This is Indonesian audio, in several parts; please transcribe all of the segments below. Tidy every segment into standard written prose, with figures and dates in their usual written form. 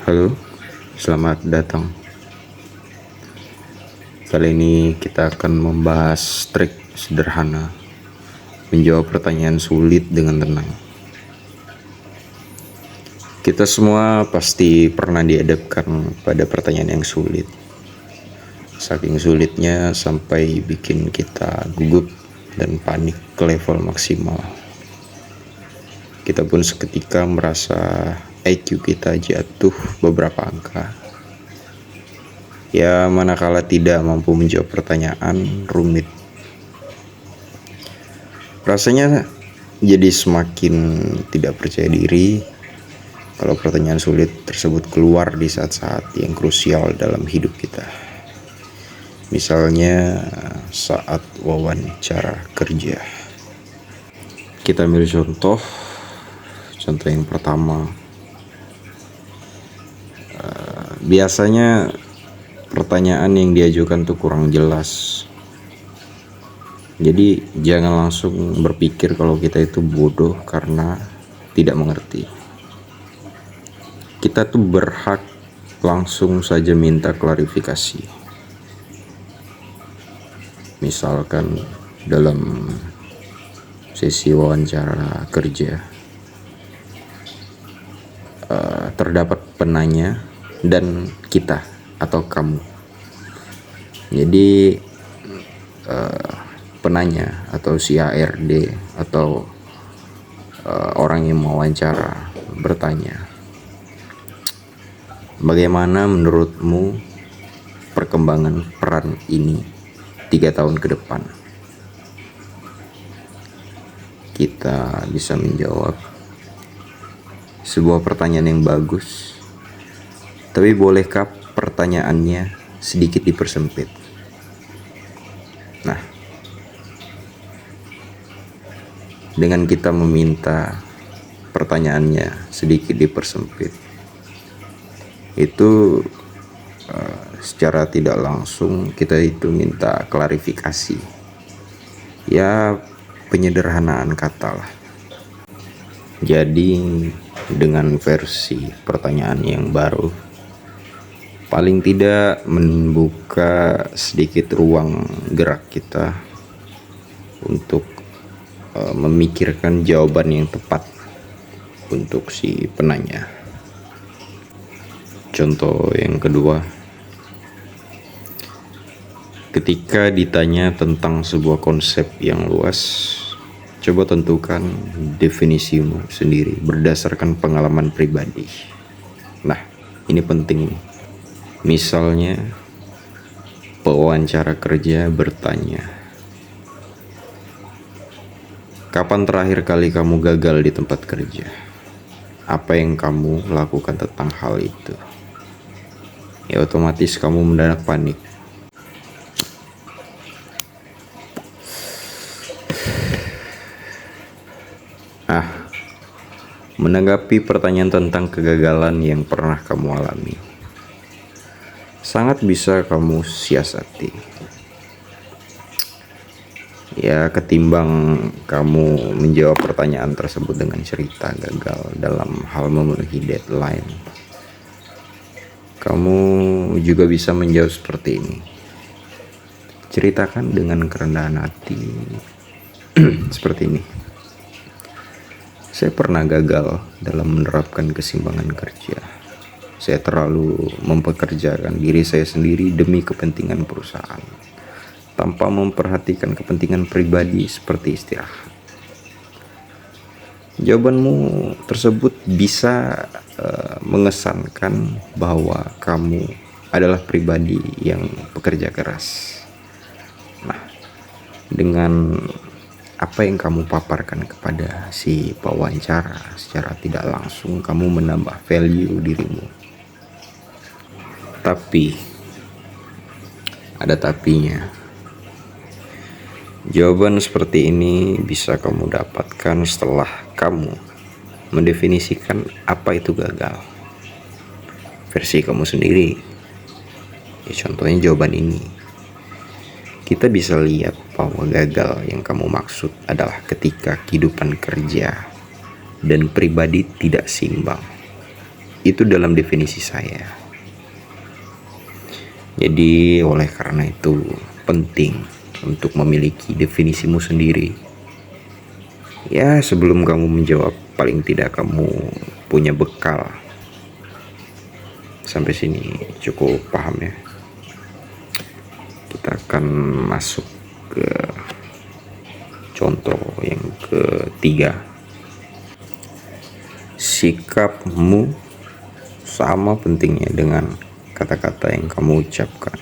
Halo, selamat datang. Kali ini kita akan membahas trik sederhana menjawab pertanyaan sulit dengan tenang. Kita semua pasti pernah dihadapkan pada pertanyaan yang sulit. Saking sulitnya sampai bikin kita gugup dan panik ke level maksimal. Kita pun seketika merasa IQ kita jatuh beberapa angka. Ya, manakala tidak mampu menjawab pertanyaan rumit. Rasanya jadi semakin tidak percaya diri kalau pertanyaan sulit tersebut keluar di saat-saat yang krusial dalam hidup kita. Misalnya saat wawancara kerja. Kita ambil contoh yang pertama. Biasanya pertanyaan yang diajukan tuh kurang jelas. Jadi jangan langsung berpikir kalau kita itu bodoh karena tidak mengerti. Kita tuh berhak langsung saja minta klarifikasi. Misalkan dalam sesi wawancara kerja, terdapat penanya dan kita atau kamu. Jadi penanya atau si HRD atau orang yang mewawancara bertanya, bagaimana menurutmu perkembangan peran ini 3 tahun ke depan? Kita bisa menjawab, sebuah pertanyaan yang bagus, tapi bolehkah pertanyaannya sedikit dipersempit? Nah, dengan kita meminta pertanyaannya sedikit dipersempit, itu secara tidak langsung kita itu minta klarifikasi. Ya, penyederhanaan kata lah. Jadi dengan versi pertanyaan yang baru, paling tidak membuka sedikit ruang gerak kita untuk memikirkan jawaban yang tepat untuk si penanya. Contoh yang kedua, ketika ditanya tentang sebuah konsep yang luas, coba tentukan definisimu sendiri berdasarkan pengalaman pribadi. Nah, ini penting. Misalnya, pewawancara kerja bertanya, kapan terakhir kali kamu gagal di tempat kerja? Apa yang kamu lakukan tentang hal itu? Ya, otomatis kamu mendadak panik. Menanggapi pertanyaan tentang kegagalan yang pernah kamu alami, sangat bisa kamu siasati. Ya, ketimbang kamu menjawab pertanyaan tersebut dengan cerita gagal dalam hal memenuhi deadline, kamu juga bisa menjawab seperti ini. Ceritakan dengan kerendahan hati seperti ini. Saya pernah gagal dalam menerapkan keseimbangan kerja. Saya terlalu mempekerjakan diri saya sendiri demi kepentingan perusahaan, tanpa memperhatikan kepentingan pribadi seperti istirahat. Jawabanmu tersebut bisa mengesankan bahwa kamu adalah pribadi yang pekerja keras. Nah, dengan apa yang kamu paparkan kepada si pewawancara, secara tidak langsung kamu menambah value dirimu. Tapi ada tapinya. Jawaban seperti ini bisa kamu dapatkan setelah kamu mendefinisikan apa itu gagal versi kamu sendiri. Ya, contohnya jawaban ini. Kita bisa lihat bahwa gagal yang kamu maksud adalah ketika kehidupan kerja dan pribadi tidak seimbang. Itu dalam definisi saya. Jadi oleh karena itu penting untuk memiliki definisimu sendiri. Ya, sebelum kamu menjawab, paling tidak kamu punya bekal. Sampai sini cukup paham ya. Kita akan masuk ke contoh yang ketiga. Sikapmu sama pentingnya dengan kata-kata yang kamu ucapkan.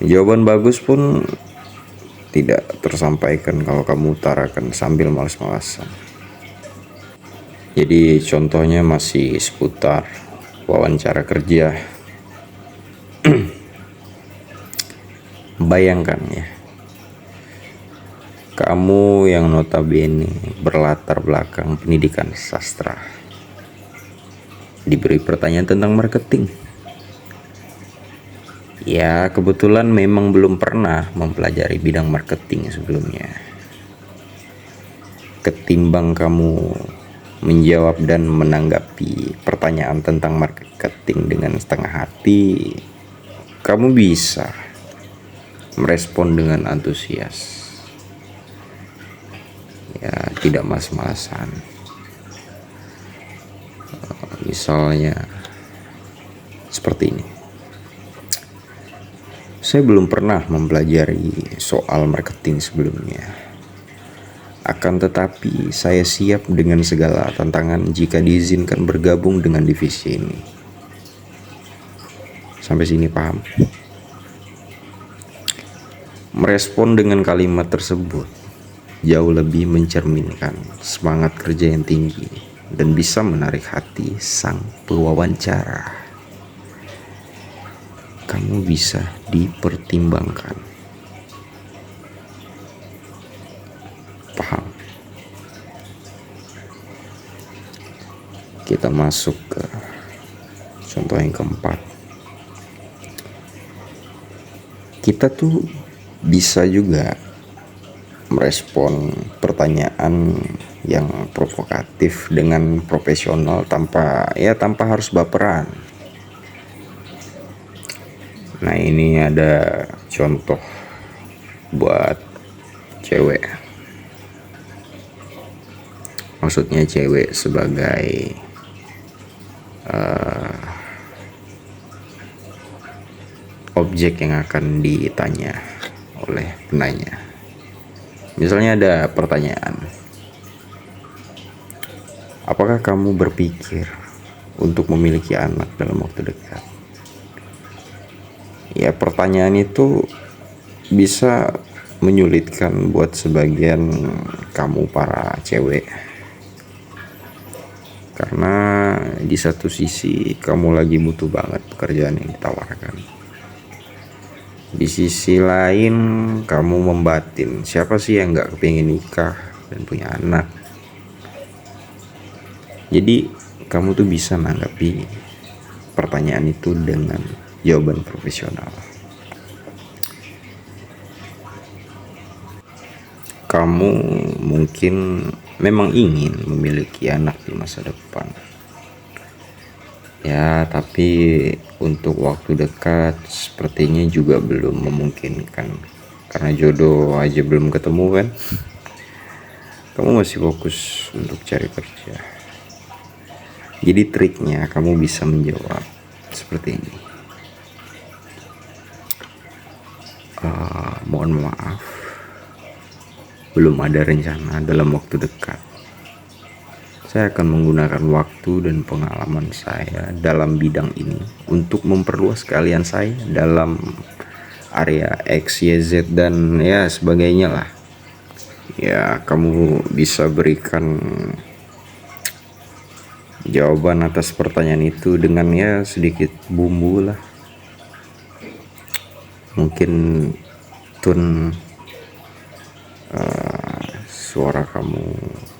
Jawaban bagus pun tidak tersampaikan kalau kamu utarakan sambil malas-malasan. Jadi contohnya masih seputar wawancara kerja. Bayangkan ya, kamu yang notabene berlatar belakang pendidikan sastra diberi pertanyaan tentang marketing. Ya, kebetulan memang belum pernah mempelajari bidang marketing sebelumnya. Ketimbang kamu menjawab dan menanggapi pertanyaan tentang marketing dengan setengah hati, kamu bisa merespon dengan antusias. Ya, tidak malas-malasan. Misalnya seperti ini. Saya belum pernah mempelajari soal marketing sebelumnya. Akan tetapi saya siap dengan segala tantangan jika diizinkan bergabung dengan divisi ini. Sampai sini paham? Merespon dengan kalimat tersebut jauh lebih mencerminkan semangat kerja yang tinggi dan bisa menarik hati sang pewawancara. Kamu bisa dipertimbangkan. Paham? Kita masuk ke contoh yang keempat. Kita tuh bisa juga merespon pertanyaan yang provokatif dengan profesional tanpa harus baperan. Nah, ini ada contoh buat cewek. Maksudnya cewek sebagai objek yang akan ditanya oleh penanya. Misalnya ada pertanyaan, apakah kamu berpikir untuk memiliki anak dalam waktu dekat? Ya, pertanyaan itu bisa menyulitkan buat sebagian kamu para cewek, karena di satu sisi kamu lagi butuh banget pekerjaan yang ditawarkan. Di sisi lain kamu membatin, siapa sih yang gak kepingin nikah dan punya anak. Jadi kamu tuh bisa menanggapi pertanyaan itu dengan jawaban profesional. Kamu mungkin memang ingin memiliki anak di masa depan. Ya, tapi untuk waktu dekat sepertinya juga belum memungkinkan, karena jodoh aja belum ketemu kan. Kamu masih fokus untuk cari kerja. Jadi triknya kamu bisa menjawab seperti ini. Mohon maaf, belum ada rencana dalam waktu dekat. Saya akan menggunakan waktu dan pengalaman saya dalam bidang ini untuk memperluas keahlian saya dalam area X, Y, Z dan ya sebagainya lah. Ya, kamu bisa berikan jawaban atas pertanyaan itu dengan ya sedikit bumbu lah. Mungkin tone suara kamu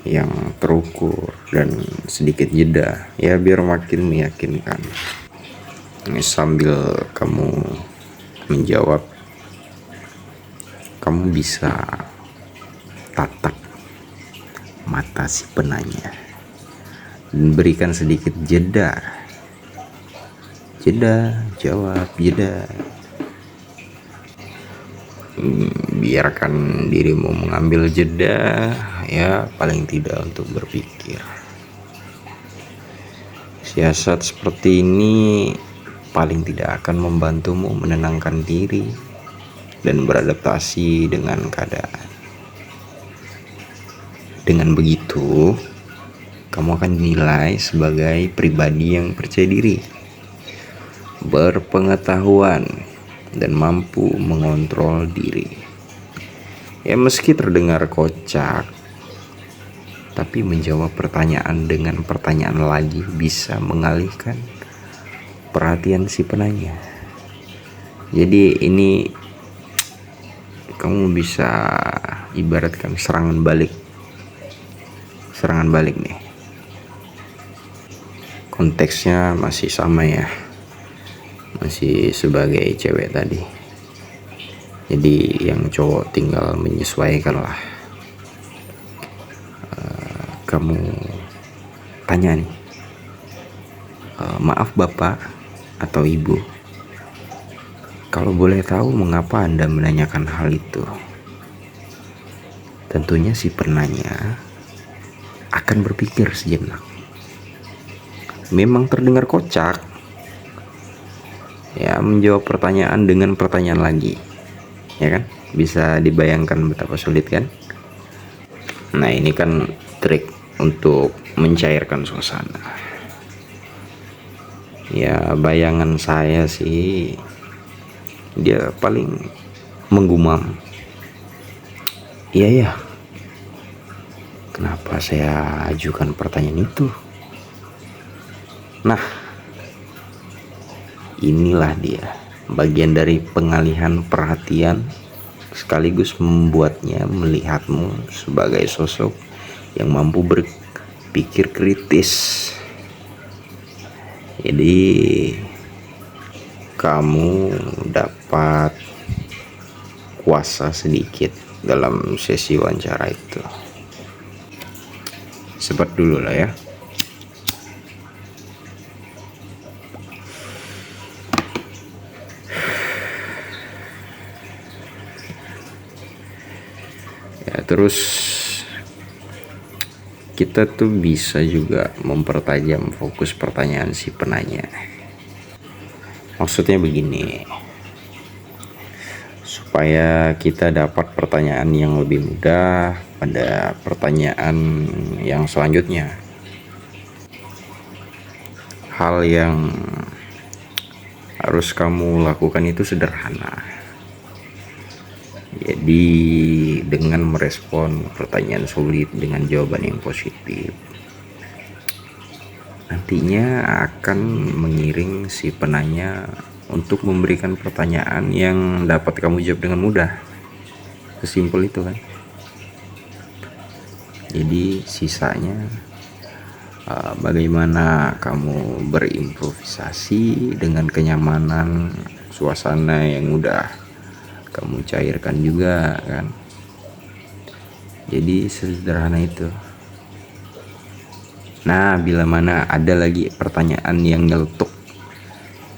yang terukur dan sedikit jeda, ya biar makin meyakinkan. Ini sambil kamu menjawab, kamu bisa tatap mata si penanya dan berikan sedikit jeda. Jawab jeda. Biarkan dirimu mengambil jeda, ya paling tidak untuk berpikir. Siasat seperti ini paling tidak akan membantumu menenangkan diri dan beradaptasi dengan keadaan. Dengan begitu, kamu akan dinilai sebagai pribadi yang percaya diri, berpengetahuan, dan mampu mengontrol diri. Ya, meski terdengar kocak, tapi menjawab pertanyaan dengan pertanyaan lagi bisa mengalihkan perhatian si penanya. Jadi ini kamu bisa ibaratkan serangan balik nih. Konteksnya masih sama ya, masih sebagai cewek tadi. Jadi yang cowok tinggal menyesuaikan lah. Kamu tanya nih, maaf bapak atau ibu, kalau boleh tahu mengapa Anda menanyakan hal itu? Tentunya si penanya akan berpikir sejenak. Memang terdengar kocak ya, menjawab pertanyaan dengan pertanyaan lagi, ya kan? Bisa dibayangkan betapa sulit kan? Nah, ini kan trik untuk mencairkan suasana. Ya, bayangan saya sih dia paling menggumam. Iya ya, kenapa saya ajukan pertanyaan itu? Nah, inilah dia bagian dari pengalihan perhatian sekaligus membuatnya melihatmu sebagai sosok yang mampu berpikir kritis. Jadi kamu dapat kuasa sedikit dalam sesi wawancara itu. Sebat dulu lah ya. Terus kita tuh bisa juga mempertajam fokus pertanyaan si penanya. Maksudnya begini, supaya kita dapat pertanyaan yang lebih mudah pada pertanyaan yang selanjutnya. Hal yang harus kamu lakukan itu sederhana. Jadi dengan merespon pertanyaan sulit dengan jawaban yang positif, nantinya akan mengiring si penanya untuk memberikan pertanyaan yang dapat kamu jawab dengan mudah. Sesimpel itu kan. Jadi sisanya bagaimana kamu berimprovisasi dengan kenyamanan suasana yang mudah kamu cairkan juga kan. Jadi sederhana itu. Nah, bila mana ada lagi pertanyaan yang nyeletuk,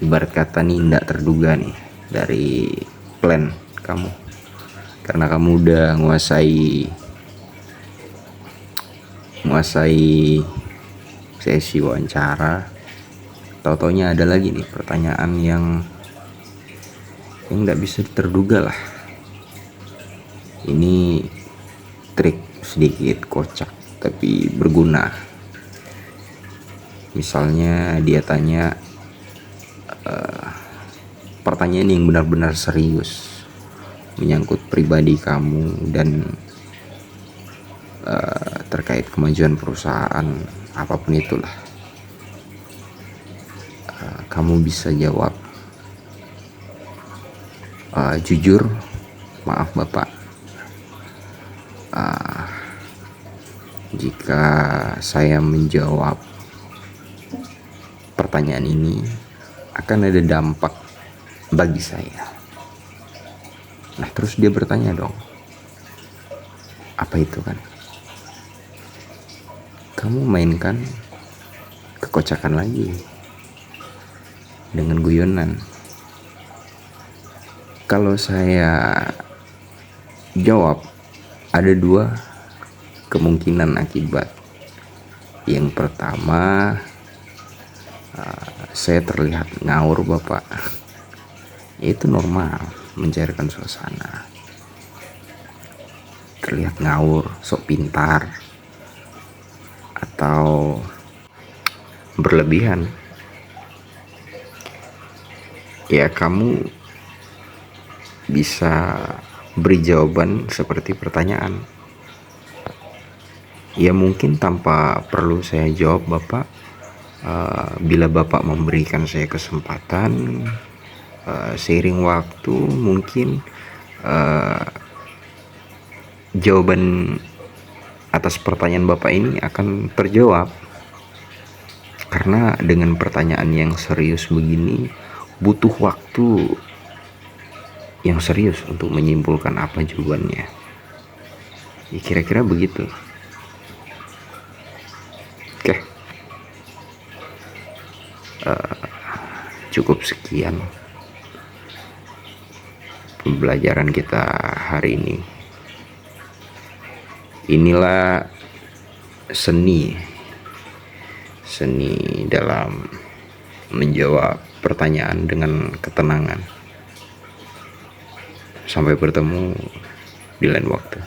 ibarat kata nih tidak terduga nih dari plan kamu, karena kamu udah menguasai sesi wawancara, tau-taunya ada lagi nih pertanyaan yang nggak bisa terduga lah. Ini trik sedikit kocak tapi berguna. Misalnya dia tanya pertanyaan yang benar-benar serius menyangkut pribadi kamu dan terkait kemajuan perusahaan, apapun itulah. Kamu bisa jawab, jujur, maaf Bapak, jika saya menjawab pertanyaan ini akan ada dampak bagi saya. Nah, terus dia bertanya dong, apa itu kan? Kamu mainkan kocakan lagi dengan guyonan. Kalau saya jawab, ada dua kemungkinan akibat. Yang pertama, saya terlihat ngawur Bapak. Itu normal, mencairkan suasana. Terlihat ngawur, sok pintar, atau berlebihan. Ya, kamu bisa beri jawaban seperti pertanyaan. Ya mungkin tanpa perlu saya jawab Bapak, bila Bapak memberikan saya kesempatan, seiring waktu mungkin jawaban atas pertanyaan Bapak ini akan terjawab. Karena dengan pertanyaan yang serius begini butuh waktu yang serius untuk menyimpulkan apa jawabannya. Ya, kira-kira begitu. Oke, cukup sekian pembelajaran kita hari ini. Inilah seni dalam menjawab pertanyaan dengan ketenangan. Sampai bertemu di lain waktu.